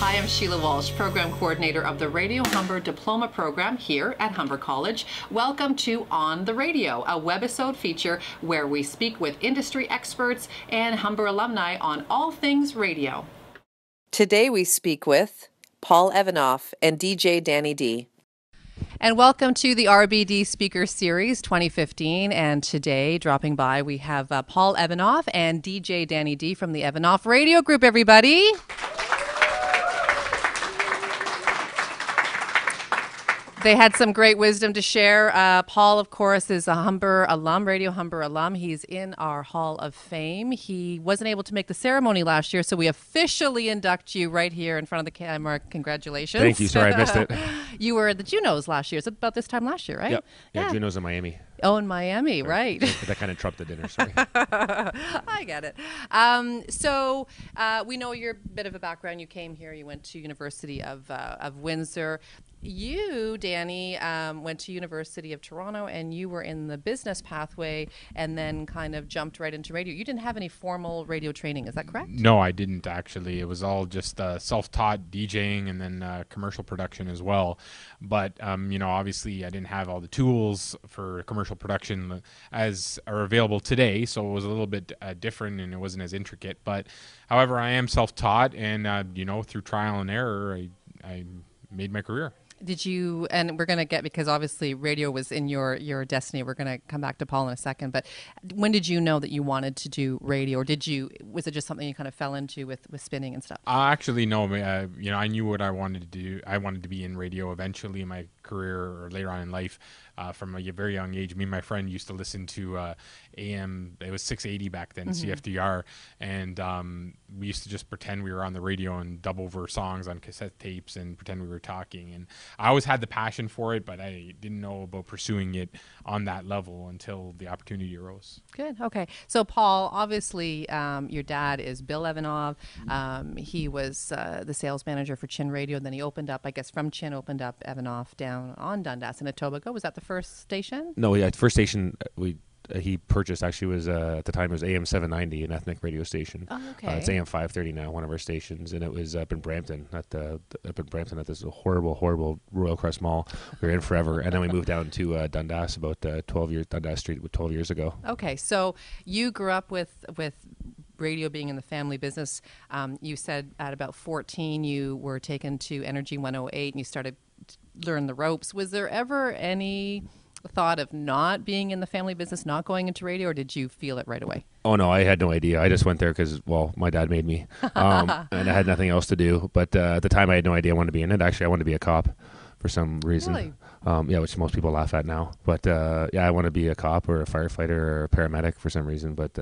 Hi, I'm Sheila Walsh, Program Coordinator of the Radio Humber Diploma Program here at Humber College. Welcome to On the Radio, a webisode feature where we speak with industry experts and Humber alumni on all things radio. Today we speak with Paul Evanov and DJ Danny D. And welcome to the RBD Speaker Series 2015. And today, dropping by, we have Paul Evanov and DJ Danny D from the Evanov Radio Group, everybody. They had some great wisdom to share. Paul, of course, is a Humber alum, Radio Humber alum. He's in our Hall of Fame. He wasn't able to make the ceremony last year, so we officially induct you right here in front of the camera. Congratulations. Thank you. Sorry, I missed it. You were at the Junos last year. It's about this time last year, right? Yep. Yeah, Junos in Miami. Oh, in Miami, right. That kind of trumped the dinner, sorry. I get it. So we know your bit of a background. You came here. You went to University of Windsor. You, Danny, went to University of Toronto, and you were in the business pathway and then kind of jumped right into radio. You didn't have any formal radio training, is that correct? No, I didn't actually. It was all just self-taught DJing and then commercial production as well. But, obviously I didn't have all the tools for commercial production as are available today, so it was a little bit different and it wasn't as intricate. But, however, I am self-taught and, through trial and error, I made my career. Did you, and we're going to get, because obviously radio was in your destiny. We're going to come back to Paul in a second, but when did you know that you wanted to do radio, or was it just something you kind of fell into with spinning and stuff? Actually, no. I knew what I wanted to do. I wanted to be in radio eventually in my career or later on in life. From a very young age, me and my friend used to listen to AM, it was 680 back then, CFDR, and we used to just pretend we were on the radio and dub over songs on cassette tapes and pretend we were talking. And I always had the passion for it, but I didn't know about pursuing it on that level until the opportunity arose. Good. Okay. So, Paul, obviously, your dad is Bill Evanov. He was the sales manager for Chin Radio. Then he opened up, I guess, from Chin, opened up Evanov down on Dundas in Etobicoke. Was that the first station? No, yeah, first station he purchased actually was at the time it was AM 790, an ethnic radio station. Oh, okay. It's AM 530 now, one of our stations, and it was up in Brampton at this horrible Royal Crest Mall. We were in forever, and then we moved down to Dundas about Dundas Street 12 years ago. Okay, so you grew up with radio being in the family business. You said at about 14 you were taken to Energy 108 and you started to learn the ropes. Was there ever any thought of not being in the family business, not going into radio, or did you feel it right away? Oh, no, I had no idea. I just went there because, my dad made me, and I had nothing else to do. But at the time, I had no idea I wanted to be in it. Actually, I wanted to be a cop for some reason. Really? Which most people laugh at now. But, I want to be a cop or a firefighter or a paramedic for some reason. But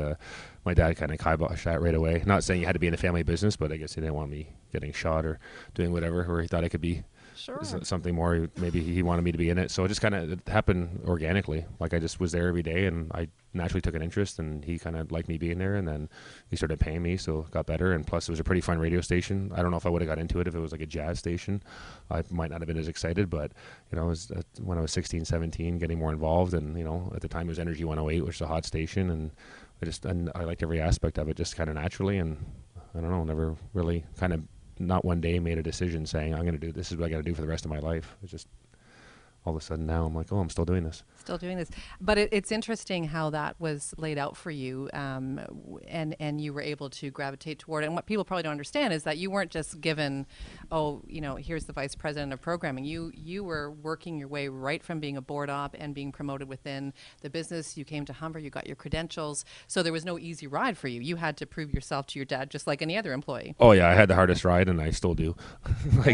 my dad kind of kiboshed that right away. Not saying you had to be in the family business, but I guess he didn't want me getting shot or doing whatever, or he thought I could be. Sure. Something more. Maybe he wanted me to be in it. So it just kind of happened organically. Like I just was there every day and I naturally took an interest, and he kind of liked me being there, and then he started paying me, so it got better. And plus it was a pretty fun radio station. I don't know if I would have got into it if it was like a jazz station. I might not have been as excited, but it was when I was 16, 17, getting more involved. And at the time it was Energy 108, which is a hot station, and I liked every aspect of it just kind of naturally. And I don't know, never really kind of not one day made a decision saying I'm going to do this is what I got to do for the rest of my life. It's just all of a sudden now I'm like, I'm still doing this. But it's interesting how that was laid out for you, and you were able to gravitate toward it. And what people probably don't understand is that you weren't just given, here's the vice president of programming. You were working your way right from being a board op and being promoted within the business. You came to Humber, you got your credentials, so there was no easy ride for you. You had to prove yourself to your dad just like any other employee. Oh yeah, I had the hardest ride, and I still do.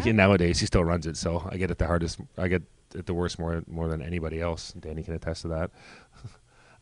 Nowadays he still runs it, so I get it the hardest. I get at the worst more than anybody else. Danny can attest to that.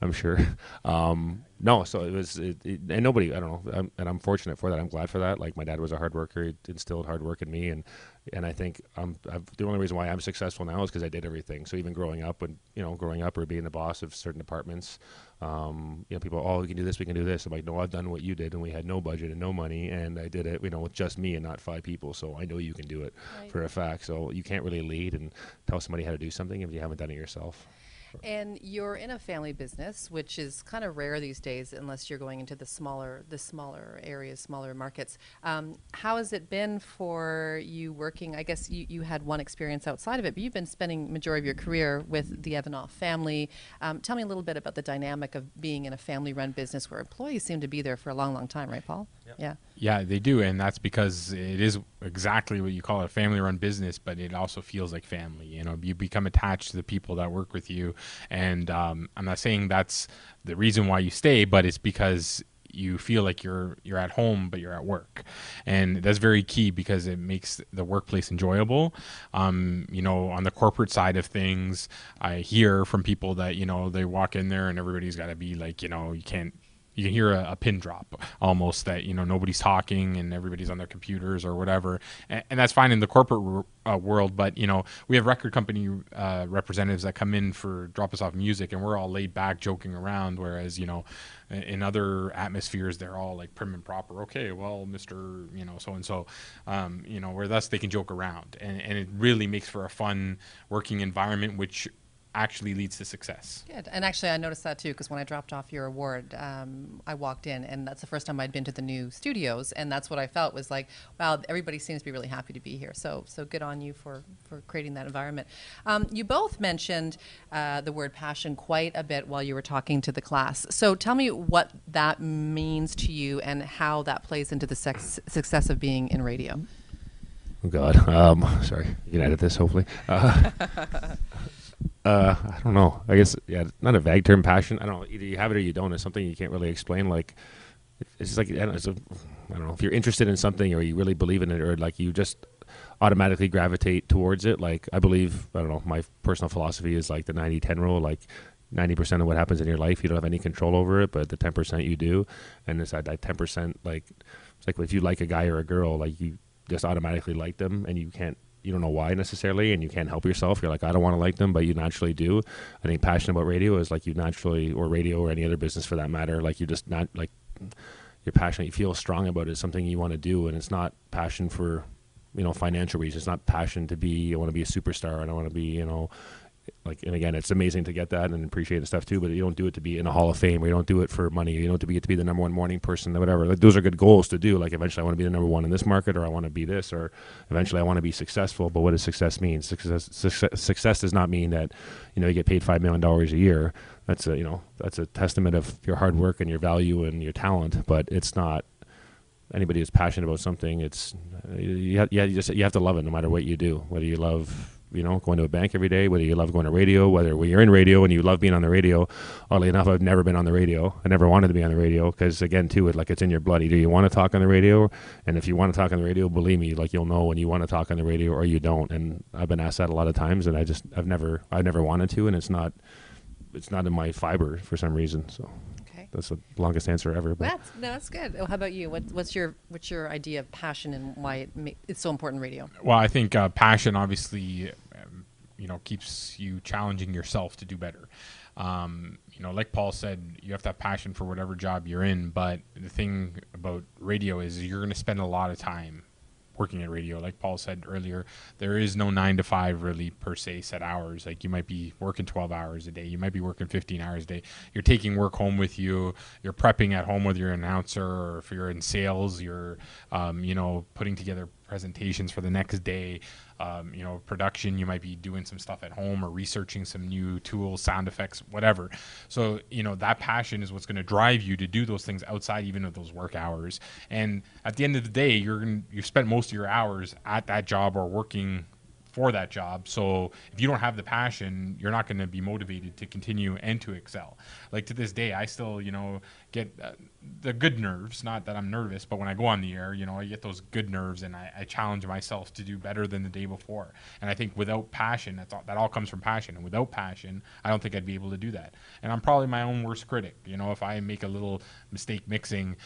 I'm sure. So it was, and nobody, I don't know, and I'm fortunate for that. I'm glad for that. Like, my dad was a hard worker. He instilled hard work in me, and I think the only reason why I'm successful now is because I did everything. So even growing up or being the boss of certain departments, people, we can do this, we can do this. I'm like, no, I've done what you did, and we had no budget and no money, and I did it, with just me and not 5 people. So I know you can do it for a fact. So you can't really lead and tell somebody how to do something if you haven't done it yourself. And you're in a family business, which is kind of rare these days, unless you're going into the smaller areas, smaller markets. How has it been for you working? I guess you had one experience outside of it, but you've been spending majority of your career with the Evanov family. Tell me a little bit about the dynamic of being in a family-run business where employees seem to be there for a long, long time, right, Paul? Yep. Yeah. Yeah, they do, and that's because it is exactly what you call a family-run business, but it also feels like family. You know, you become attached to the people that work with you, and I'm not saying that's the reason why you stay, but it's because you feel like you're at home, but you're at work, and that's very key because it makes the workplace enjoyable. You know, on the corporate side of things, I hear from people that, you know, they walk in there and everybody's got to be like, you know, you can hear a pin drop almost, that, you know, nobody's talking and everybody's on their computers or whatever. And that's fine in the corporate world. But, you know, we have record company representatives that come in for drop us off music and we're all laid back joking around. Whereas, you know, in other atmospheres, they're all like prim and proper. Okay, well, Mr., you know, so-and-so, you know, where thus they can joke around. And it really makes for a fun working environment, which actually leads to success. Good. And actually, I noticed that too, because when I dropped off your award, I walked in, and that's the first time I'd been to the new studios, and that's what I felt was like, wow, everybody seems to be really happy to be here. So good on you for creating that environment. You both mentioned the word passion quite a bit while you were talking to the class. So tell me what that means to you and how that plays into the success of being in radio. Oh God. Sorry, you can edit this hopefully. I don't know. I guess, yeah, not a vague term, passion. I don't know. Either you have it or you don't. It's something you can't really explain. Like, it's just like, I don't know. If you're interested in something or you really believe in it, or like you just automatically gravitate towards it. Like, I believe, I don't know, my personal philosophy is like the 90-10 rule. Like, 90% of what happens in your life, you don't have any control over it, but the 10% you do. And it's that 10%, like, it's like if you like a guy or a girl, like you just automatically like them and you don't know why necessarily, and you can't help yourself. You're like, I don't want to like them, but you naturally do. I think passion about radio is like you naturally, or radio or any other business for that matter, like you just not like you're passionate. You feel strong about it. It's something you want to do, and it's not passion for, you know, financial reasons. It's not passion to be, I want to be a superstar and I want to be, you know, like, and again, it's amazing to get that and appreciate the stuff too, but you don't do it to be in a Hall of Fame, or you don't do it for money, or you don't get to be the number one morning person, or whatever. Like, those are good goals to do. Like, eventually I want to be the number one in this market, or I want to be this, or eventually I want to be successful. But what does success mean? Success does not mean that, you know, you get paid $5 million a year. That's a, you know, that's a testament of your hard work and your value and your talent, but it's not anybody who's passionate about something. It's, you have to love it no matter what you do, whether you love, you know, going to a bank every day, whether you love going to radio, whether when you're in radio and you love being on the radio. Oddly enough, I've never been on the radio. I never wanted to be on the radio because, again, too, it's in your blood. Either you want to talk on the radio, and if you want to talk on the radio, believe me, like, you'll know when you want to talk on the radio or you don't. And I've been asked that a lot of times, and I've never wanted to, and it's not in my fiber for some reason. So that's the longest answer ever. But That's good. Well, how about you? What's your idea of passion and why it's so important in radio? Well, I think passion obviously, you know, keeps you challenging yourself to do better. You know, like Paul said, you have to have passion for whatever job you're in. But the thing about radio is you're going to spend a lot of time working at radio. Like Paul said earlier, there is no 9 to 5 really per se set hours. Like, you might be working 12 hours a day. You might be working 15 hours a day. You're taking work home with you. You're prepping at home with your announcer, or if you're in sales, you're, you know, putting together presentations for the next day. You know, production, you might be doing some stuff at home or researching some new tools, sound effects, whatever. So, you know, that passion is what's going to drive you to do those things outside even of those work hours. And at the end of the day, you spent most of your hours at that job or working for that job. So if you don't have the passion, you're not going to be motivated to continue and to excel. Like, to this day, I still, you know, get the good nerves, not that I'm nervous, but when I go on the air, you know, I get those good nerves, and I challenge myself to do better than the day before. And I think without passion, that all comes from passion. And without passion, I don't think I'd be able to do that. And I'm probably my own worst critic. You know, if I make a little mistake mixing,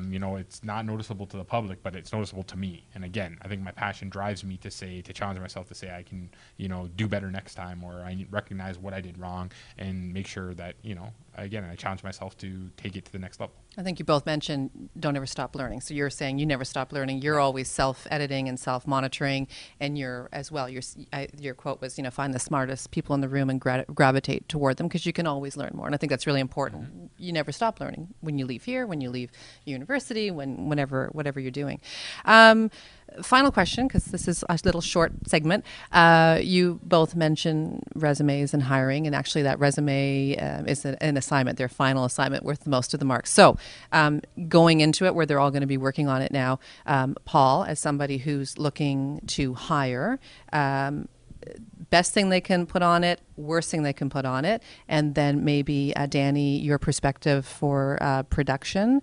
you know, it's not noticeable to the public, but it's noticeable to me. And again, I think my passion drives me to challenge myself to say I can, you know, do better next time, or I recognize what I did wrong and make sure that, you know, again, I challenge myself to take it to the next level. I think you both mentioned don't ever stop learning. So you're saying you never stop learning. You're always self-editing and self-monitoring, and you're as well. Your quote was, find the smartest people in the room and gravitate toward them, because you can always learn more. And I think that's really important. Mm-hmm. You never stop learning when you leave here, when you leave university, whatever you're doing. Final question, because this is a little short segment. You both mentioned resumes and hiring, and actually that resume is an assignment, their final assignment worth most of the marks. So going into it, where they're all going to be working on it now, Paul, as somebody who's looking to hire, best thing they can put on it, worst thing they can put on it, and then maybe Danny, your perspective for production.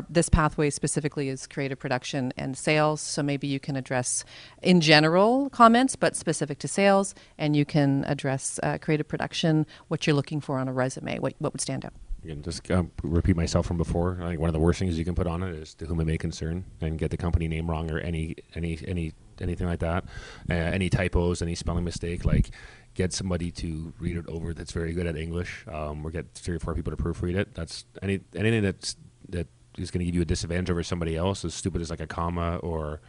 This pathway specifically is creative production and sales, so maybe you can address in general comments, but specific to sales, and you can address creative production, what you're looking for on a resume, what would stand out. Again, just repeat myself from before. I think one of the worst things you can put on it is to whom it may concern, and get the company name wrong or anything like that. Any typos, any spelling mistake, like get somebody to read it over that's very good at English, or get 3 or 4 people to proofread it. That's anything that is going to give you a disadvantage over somebody else, as stupid as like a comma or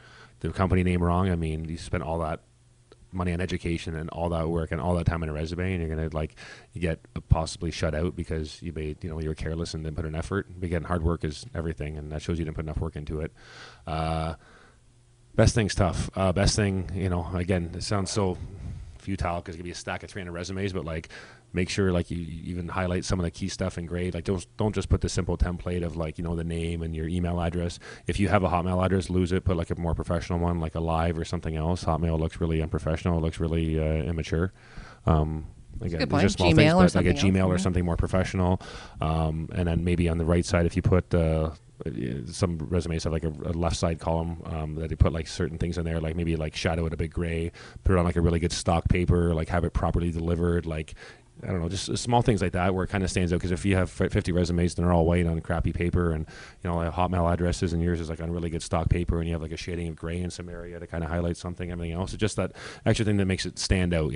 the company name wrong. I mean, you spent all that money on education and all that work and all that time in a resume, and you're going to you get possibly shut out because you were careless and didn't put an effort. Again, hard work is everything, and that shows you didn't put enough work into it. Best thing's tough. Best thing, again, it sounds so futile because it could be a stack of 300 resumes, but make sure you even highlight some of the key stuff in grade. Don't just put the simple template of the name and your email address. If you have a Hotmail address, lose it. Put a more professional one, like a Live or something else. Hotmail looks really unprofessional. It looks really immature. Again, these are small Gmail things, but a Gmail or else. something more professional. And then maybe on the right side, if you put some resumes have a left side column that they put certain things in there, maybe shadow it a big gray, put it on a really good stock paper, have it properly delivered, I don't know, just small things like that where it kind of stands out. Because if you have 50 resumes and they're all white on crappy paper, and Hotmail addresses, and yours is on really good stock paper, and you have a shading of gray in some area to kind of highlight something, everything else, it's just that extra thing that makes it stand out.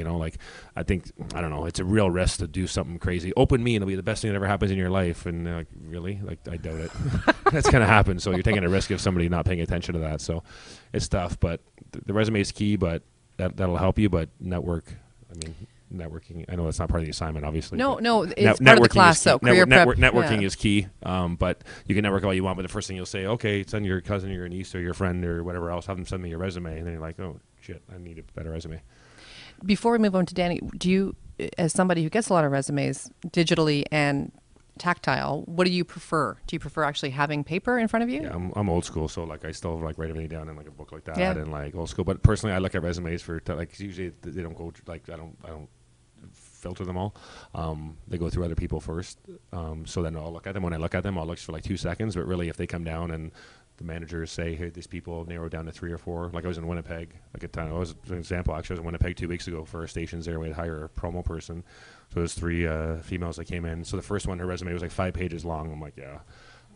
I think, I don't know, it's a real risk to do something crazy. Open me and it'll be the best thing that ever happens in your life, and really, I doubt it. That's gonna happen. So you're taking a risk of somebody not paying attention to that. So it's tough, but the resume is key, but that'll help you. But networking, I know that's not part of the assignment, obviously. No, it's part of the class, though. Career prep. Networking is key, but you can network all you want, but the first thing you'll say, okay, send your cousin or your niece or your friend or whatever else, have them send me your resume, and then you're like, oh, shit, I need a better resume. Before we move on to Danny, do you, as somebody who gets a lot of resumes digitally and tactile, what do you prefer? Do you prefer actually having paper in front of you? Yeah, I'm old school, so I still write everything down in a book like that, yeah. And old school. But personally, I look at resumes for usually they don't go I don't filter them all. They go through other people first. So then I'll look at them. When I look at them, I'll look for 2 seconds. But really, if they come down and the managers say, hey, these people narrowed down to 3 or 4. I was in Winnipeg. I was an example. Actually, I was in Winnipeg 2 weeks ago for our stations there. We had to hire a promo person. So there's 3 females that came in. So the first one, her resume was 5 pages long. I'm like, yeah,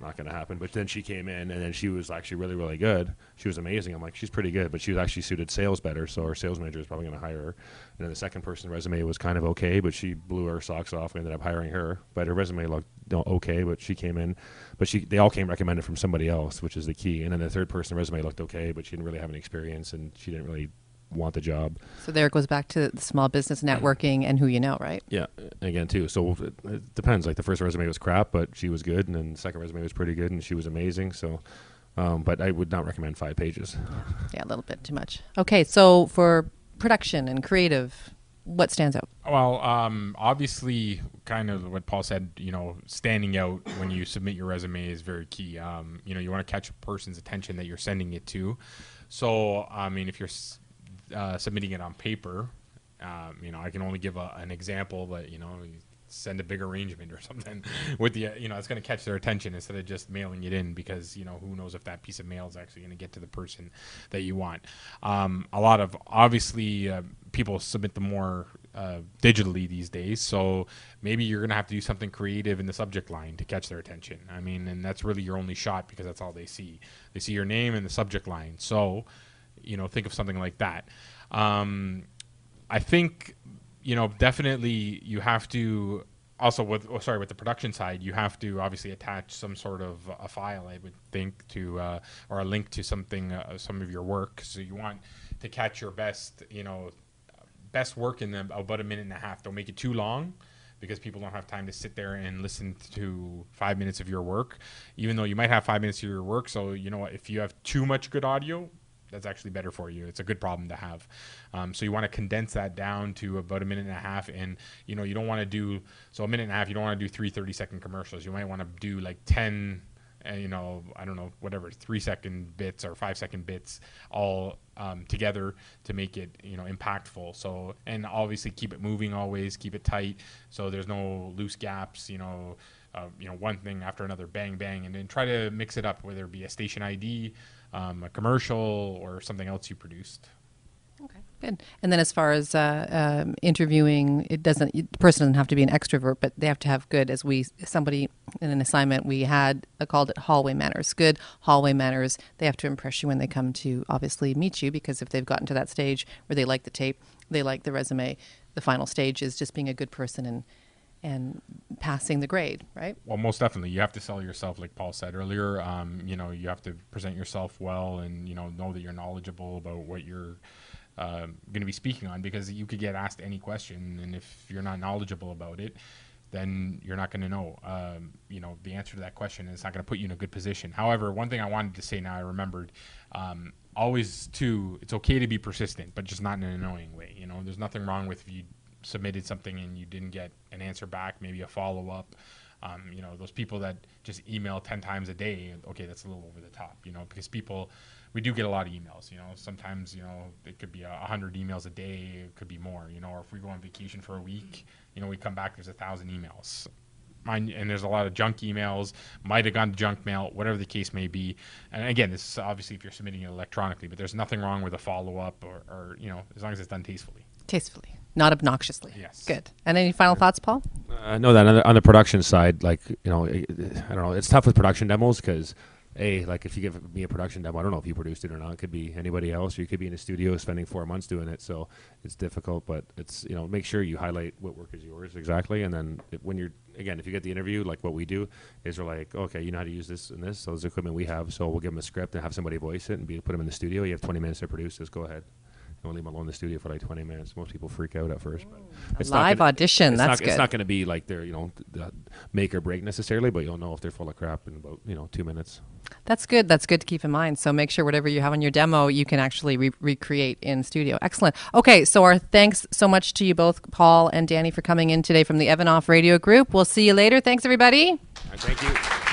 not going to happen. But then she came in, and then she was actually really, really good. She was amazing. I'm like, she's pretty good, but she was actually suited sales better, so our sales manager is probably going to hire her. And then the second person's resume was kind of okay, but she blew her socks off. We ended up hiring her. But her resume looked okay, but she came in. But they all came recommended from somebody else, which is the key. And then the third person resume looked okay, but she didn't really have any experience, and she didn't really want the job. So there it goes back to the small business networking and who you know, right? Yeah, again too. So it depends. The first resume was crap, but she was good, and then the second resume was pretty good, and she was amazing. So, but I would not recommend 5 pages. Yeah, a little bit too much. Okay, so for production and creative, what stands out? Well, obviously, kind of what Paul said, standing out when you submit your resume is very key. You want to catch a person's attention that you're sending it to. So, if you're submitting it on paper, I can only give an example, but you send a big arrangement or something with the it's going to catch their attention instead of just mailing it in, because who knows if that piece of mail is actually going to get to the person that you want. A lot of obviously people submit them more digitally these days, so maybe you're going to have to do something creative in the subject line to catch their attention. And that's really your only shot, because that's all they see. They see your name and the subject line. So think of something like that. I think, definitely you have to, also with the production side, you have to obviously attach some sort of a file, I would think, to or a link to something, some of your work. So you want to catch your best work in about a minute and a half. Don't make it too long, because people don't have time to sit there and listen to 5 minutes of your work, even though you might have 5 minutes of your work. So you know what, if you have too much good audio, that's actually better for you. It's a good problem to have. So you want to condense that down to about a minute and a half. And, you know, you don't want to do, so a minute and a half, you don't want to do 3 30-second commercials. You might want to do like 10, you know, I don't know, whatever, 3-second bits or 5-second bits all together to make it, you know, impactful. So, and obviously keep it moving always, keep it tight, so there's no loose gaps, you know, one thing after another, bang, bang, and then try to mix it up, whether it be a station ID, a commercial, or something else you produced. Okay, good. And then as far as interviewing, the person doesn't have to be an extrovert, but they have to have good, somebody in an assignment we had called it hallway manners. Good hallway manners. They have to impress you when they come to obviously meet you, because if they've gotten to that stage where they like the tape, they like the resume, the final stage is just being a good person and passing the grade, right? Well, most definitely. You have to sell yourself, like Paul said earlier. You know, you have to present yourself well, and, you know that you're knowledgeable about what you're going to be speaking on, because you could get asked any question, and if you're not knowledgeable about it, then you're not going to know, you know, the answer to that question, and it's not going to put you in a good position. However, one thing I wanted to say now I remembered, always too, it's okay to be persistent, but just not in an annoying way. You know, there's nothing wrong with if you submitted something and you didn't get an answer back, maybe a follow-up. You know, those people that just email 10 times a day, okay, that's a little over the top, you know, because we do get a lot of emails, you know. Sometimes, you know, it could be 100 emails a day, it could be more, you know, or if we go on vacation for a week, you know, we come back, there's 1,000 emails. And there's a lot of junk emails, might have gone to junk mail, whatever the case may be. And again, this is obviously if you're submitting it electronically, but there's nothing wrong with a follow-up or you know, as long as it's done tastefully. Tastefully, not obnoxiously. Yes. Good. And any final thoughts, Paul? No, that on the production side, like, you know, I don't know, it's tough with production demos because, like if you give me a production demo, I don't know if you produced it or not. It could be anybody else, or you could be in a studio spending 4 months doing it. So it's difficult, but it's, you know, make sure you highlight what work is yours exactly. And then when you're, again, if you get the interview, like what we do is we're like, okay, you know how to use this and this. So those equipment we have. So we'll give them a script and have somebody voice it and put them in the studio. You have 20 minutes to produce this. Go ahead. Don't leave them alone in the studio for like 20 minutes. Most people freak out at first. But it's live audition, that's good. It's not going to be like they're, you know, the make or break necessarily, but you'll know if they're full of crap in about, you know, 2 minutes. That's good. That's good to keep in mind. So make sure whatever you have on your demo, you can actually recreate in studio. Excellent. Okay, so our thanks so much to you both, Paul and Danny, for coming in today from the Evanov Radio Group. We'll see you later. Thanks, everybody. Thank you.